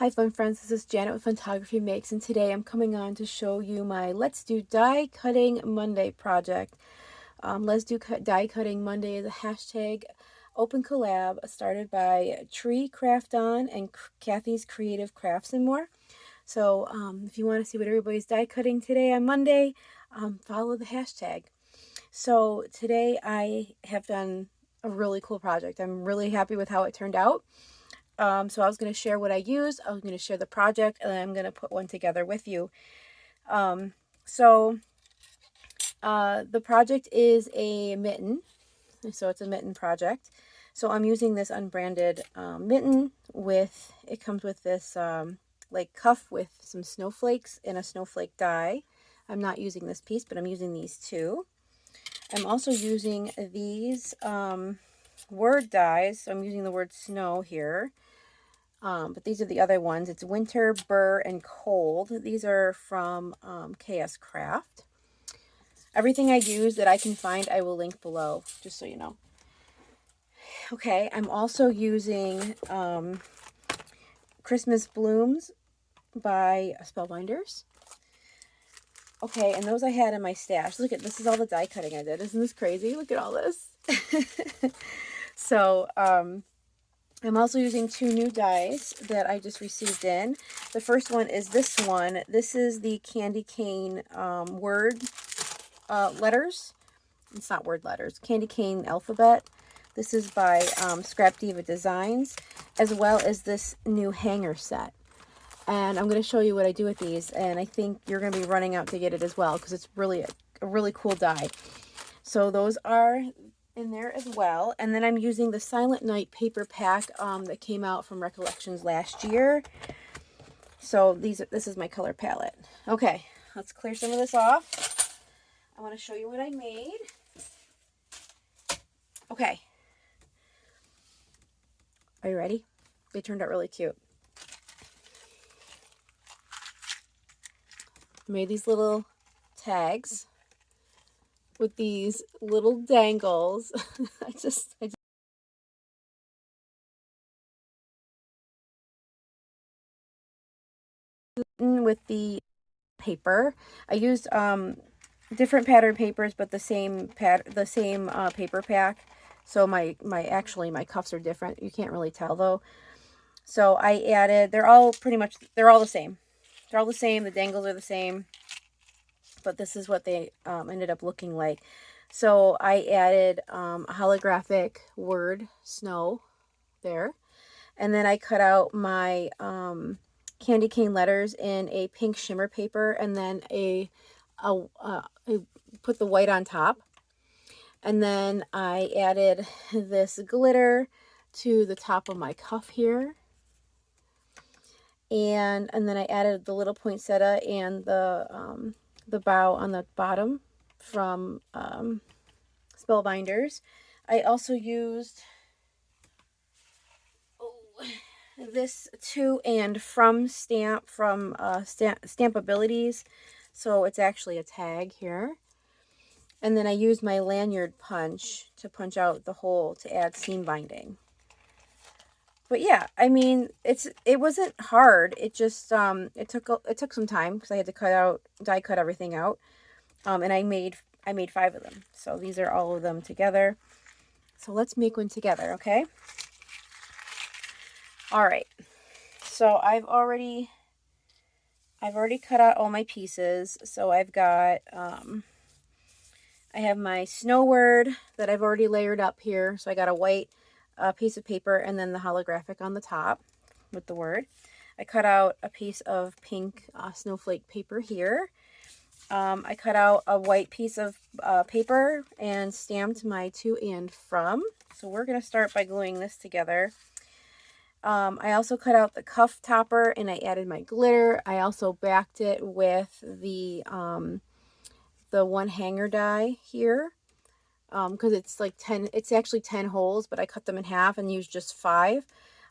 Hi fun friends, this is Janet with Photography Makes, and today I'm coming on to show you my Let's Do Die Cutting Monday project. Let's Do Die Cutting Monday is a hashtag open collab started by Creative Krafts and Kathy's Creative Krafts and more. So if you want to see what everybody's die cutting today on Monday, follow the hashtag. So today I have done a really cool project. I'm really happy with how it turned out. So I was going to share what I used. I was going to share the project, and then I'm going to put one together with you. The project is a mitten. So it's a mitten project. So I'm using this unbranded mitten with, it comes with this like cuff with some snowflakes and a snowflake die. I'm not using this piece, but I'm using these two. I'm also using these word dies. So I'm using the word snow here. But these are the other ones. It's winter, burr, and cold. These are from KS Craft. Everything I use that I can find, I will link below, just so you know. Okay, I'm also using Christmas Blooms by Spellbinders. Okay, and those I had in my stash. Look at this, is all the die cutting I did. Isn't this crazy? Look at all this. So, I'm also using two new dies that I just received in. The first one is this one. This is the candy cane word letters. It's not word letters. Candy cane alphabet. This is by Scrap Diva Designs, as well as this new hanger set. And I'm going to show you what I do with these, and I think you're going to be running out to get it as well because it's really a really cool die. So those are in there as well. And then I'm using the Silent Night paper pack that came out from Recollections last year. So this is my color palette. Okay, let's clear some of this off. I want to show you what I made. Okay. Are you ready? They turned out really cute. I made these little tags with these little dangles. I just with the paper. I used different pattern papers, but the same paper pack. So my cuffs are different. You can't really tell though. So I added, they're all the same. They're all the same. The dangles are the same. But this is what they ended up looking like. So I added a holographic word snow there. And then I cut out my candy cane letters in a pink shimmer paper, and then I put the white on top. And then I added this glitter to the top of my cuff here. And then I added the little poinsettia and the bow on the bottom from Spellbinders. I also used this to and from stamp from Stampabilities. So it's actually a tag here. And then I used my lanyard punch to punch out the hole to add seam binding. But yeah, I mean, it wasn't hard. It just it took some time because I had to die cut everything out. And I made 5 of them. So these are all of them together. So let's make one together, okay? All right. So I've already cut out all my pieces. So I've got I have my snow word that I've already layered up here. So I got a white piece of paper and then the holographic on the top with the word. I cut out a piece of pink snowflake paper here. I cut out a white piece of paper and stamped my to and from. So we're going to start by gluing this together. I also cut out the cuff topper and I added my glitter. I also backed it with the one hanger die here. Because it's like 10, it's actually 10 holes, but I cut them in half and used just 5.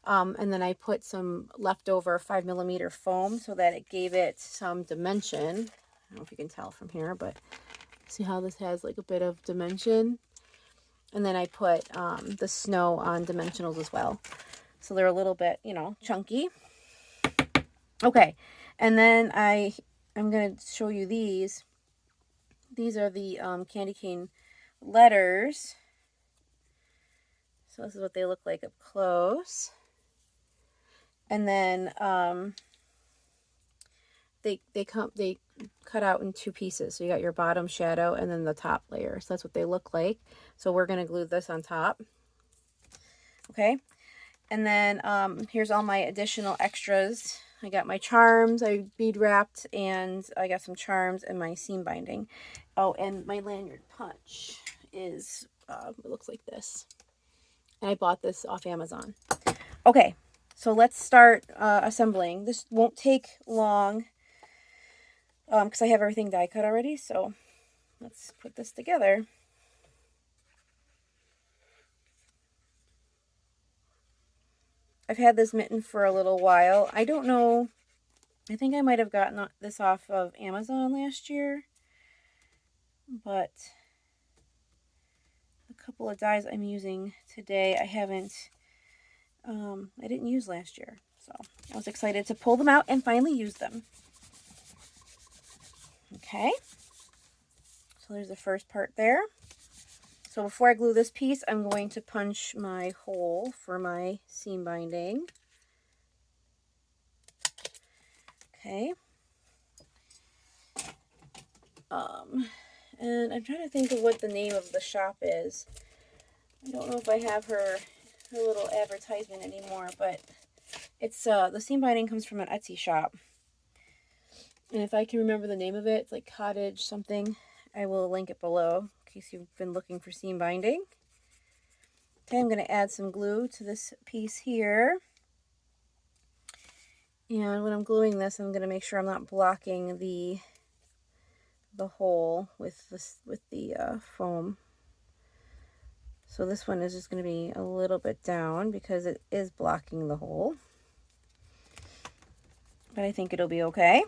And then I put some leftover 5mm foam so that it gave it some dimension. I don't know if you can tell from here, but see how this has like a bit of dimension. And then I put the snow on dimensionals as well. So they're a little bit, chunky. Okay, and then I'm going to show you these. These are the candy cane letters. So this is what they look like up close. And then they cut out in two pieces. So you got your bottom shadow and then the top layer. So that's what they look like. So we're going to glue this on top. Okay. And then here's all my additional extras. I got my charms, I bead wrapped, and I got some charms and my seam binding. Oh, and my lanyard punch is, it looks like this. And I bought this off Amazon. Okay, so let's start assembling. This won't take long because I have everything die cut already. So let's put this together. I've had this mitten for a little while. I don't know. I think I might have gotten this off of Amazon last year. But a couple of dies I'm using today I didn't use last year. So I was excited to pull them out and finally use them. Okay. So there's the first part there. So before I glue this piece, I'm going to punch my hole for my seam binding. Okay. And I'm trying to think of what the name of the shop is. I don't know if I have her little advertisement anymore, but it's the seam binding comes from an Etsy shop. And if I can remember the name of it, it's like Cottage something. I will link it below in case you've been looking for seam binding. Okay, I'm going to add some glue to this piece here. And when I'm gluing this, I'm going to make sure I'm not blocking the hole with the foam. So this one is just going to be a little bit down because it is blocking the hole. But I think it'll be okay.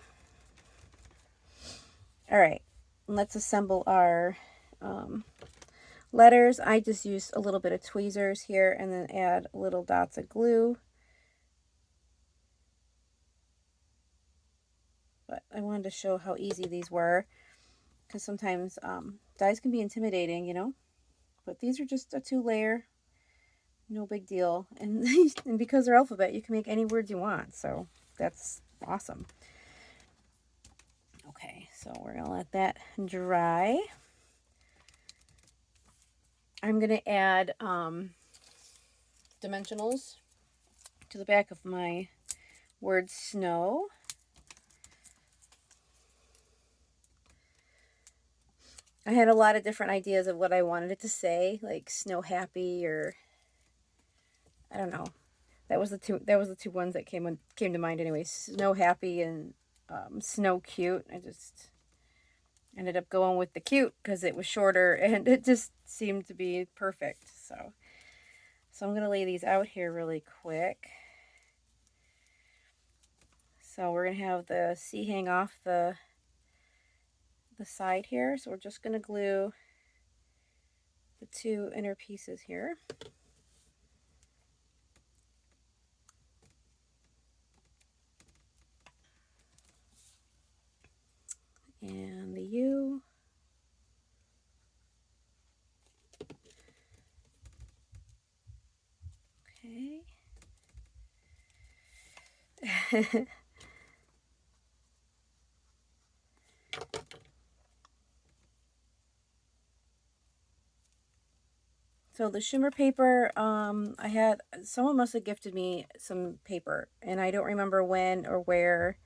All right, let's assemble our letters. I just used a little bit of tweezers here and then add little dots of glue. But I wanted to show how easy these were because sometimes dies can be intimidating, you know. But these are just a 2-layer, no big deal. And, and because they're alphabet, you can make any words you want. So that's awesome. Okay, so we're going to let that dry. I'm going to add dimensionals to the back of my word snow. I had a lot of different ideas of what I wanted it to say, like snow happy or I don't know. That was the two ones that came to mind anyway. Snow happy and snow cute. I just ended up going with the cute because it was shorter and it just seemed to be perfect. So I'm going to lay these out here really quick. So we're going to have the C hang off the side here. So we're just going to glue the 2 inner pieces here. And the U. Okay. So the shimmer paper, someone must have gifted me some paper, and I don't remember when or where,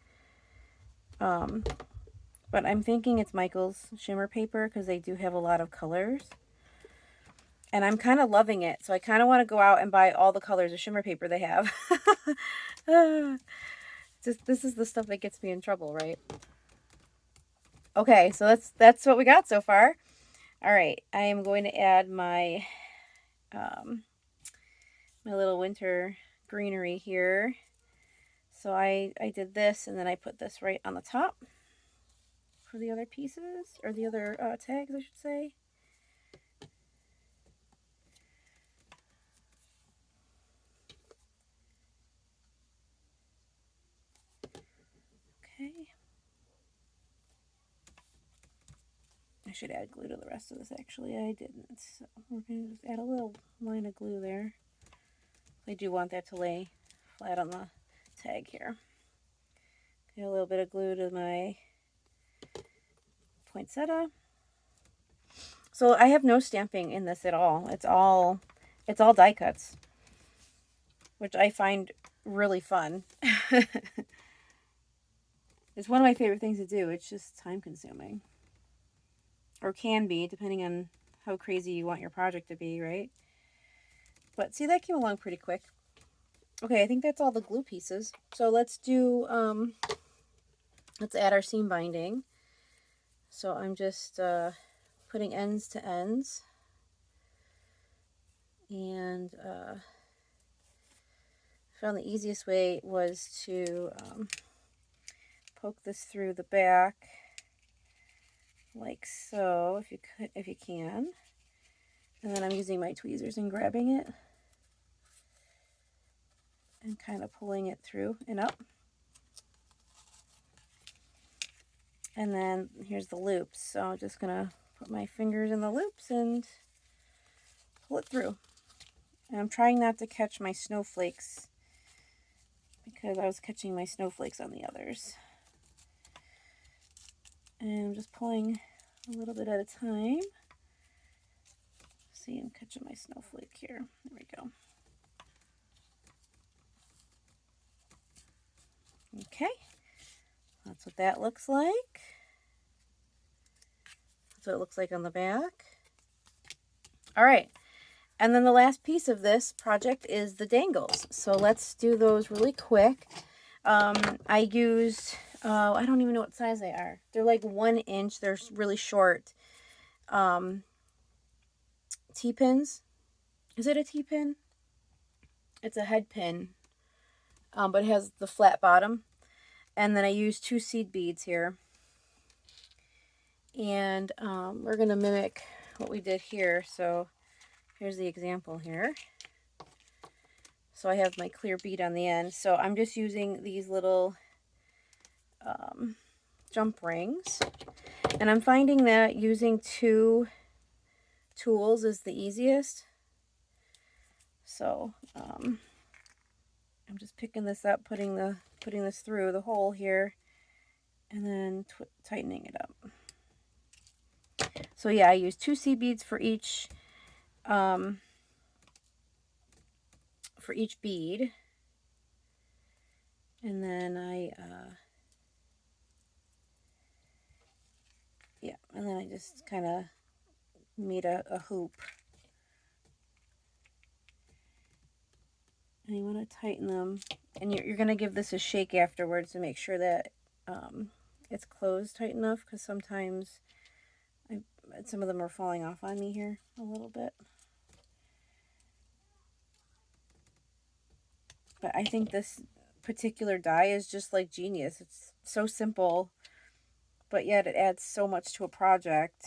but I'm thinking it's Michael's shimmer paper because they do have a lot of colors, and I'm kind of loving it, so I kind of want to go out and buy all the colors of shimmer paper they have. This is the stuff that gets me in trouble, right? Okay, so that's what we got so far. All right, I am going to add my my little winter greenery here. So I did this and then I put this right on the top for the other pieces, or the other tags, I should say. I should add glue to the rest of this. Actually, I didn't. So we're going to just add a little line of glue there. I do want that to lay flat on the tag here. Get a little bit of glue to my poinsettia. So I have no stamping in this at all. It's all die cuts, which I find really fun. It's one of my favorite things to do. It's just time consuming. Or can be, depending on how crazy you want your project to be, right? But see, that came along pretty quick. Okay, I think that's all the glue pieces. So let's do, let's add our seam binding. So I'm just putting ends to ends. And I found the easiest way was to poke this through the back like so, if you can. And then I'm using my tweezers and grabbing it and kind of pulling it through and up. And then here's the loops. So I'm just gonna put my fingers in the loops and pull it through. And I'm trying not to catch my snowflakes because I was catching my snowflakes on the others. And I'm just pulling a little bit at a time. See, I'm catching my snowflake here. There we go. Okay, that's what that looks like. That's what it looks like on the back. All right, and then the last piece of this project is the dangles. So let's do those really quick. I used, I don't even know what size they are. They're like 1 inch. They're really short. T-pins. Is it a T-pin? It's a head pin, but it has the flat bottom. And then I used 2 seed beads here. And we're going to mimic what we did here. So here's the example here. So I have my clear bead on the end. So I'm just using these little jump rings. And I'm finding that using 2 tools is the easiest. So I'm just picking this up, putting this through the hole here, and then tightening it up. So yeah, I use 2 seed beads for each bead, and then I just kind of made a hoop. And you want to tighten them, and you're going to give this a shake afterwards to make sure that it's closed tight enough, because sometimes some of them are falling off on me here a little bit. But I think this particular die is just like genius. It's so simple, but yet it adds so much to a project.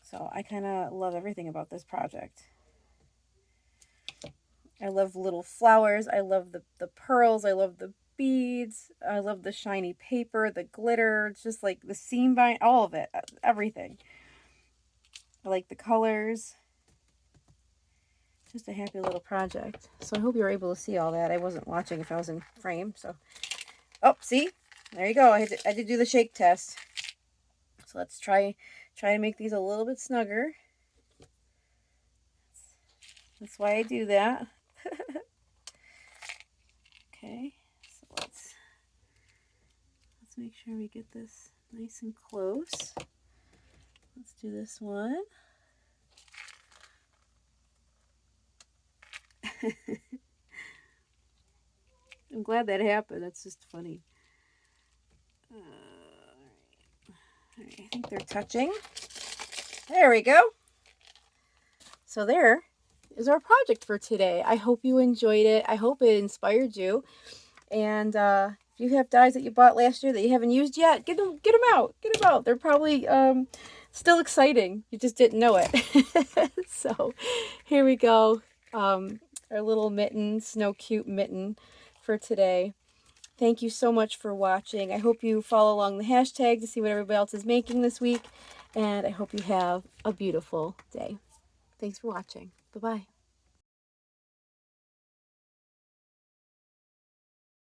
So I kind of love everything about this project. I love little flowers. I love the pearls. I love the beads. I love the shiny paper, the glitter. It's just like the seam bind, all of it, everything. I like the colors. Just a happy little project. So I hope you were able to see all that. I wasn't watching if I was in frame. So, oh, see? There you go. I had to do the shake test. So let's try to make these a little bit snugger. That's why I do that. Okay, so let's make sure we get this nice and close. Let's do this one. I'm glad that happened. That's just funny. All right, I think they're touching. There we go. So there is our project for today. I hope you enjoyed it. I hope it inspired you. And if you have dies that you bought last year that you haven't used yet, get them out. Get them out. They're probably still exciting. You just didn't know it. So here we go. Our little mitten, Snow Cute mitten for today. Thank you so much for watching. I hope you follow along the hashtag to see what everybody else is making this week. And I hope you have a beautiful day. Thanks for watching. Bye-bye.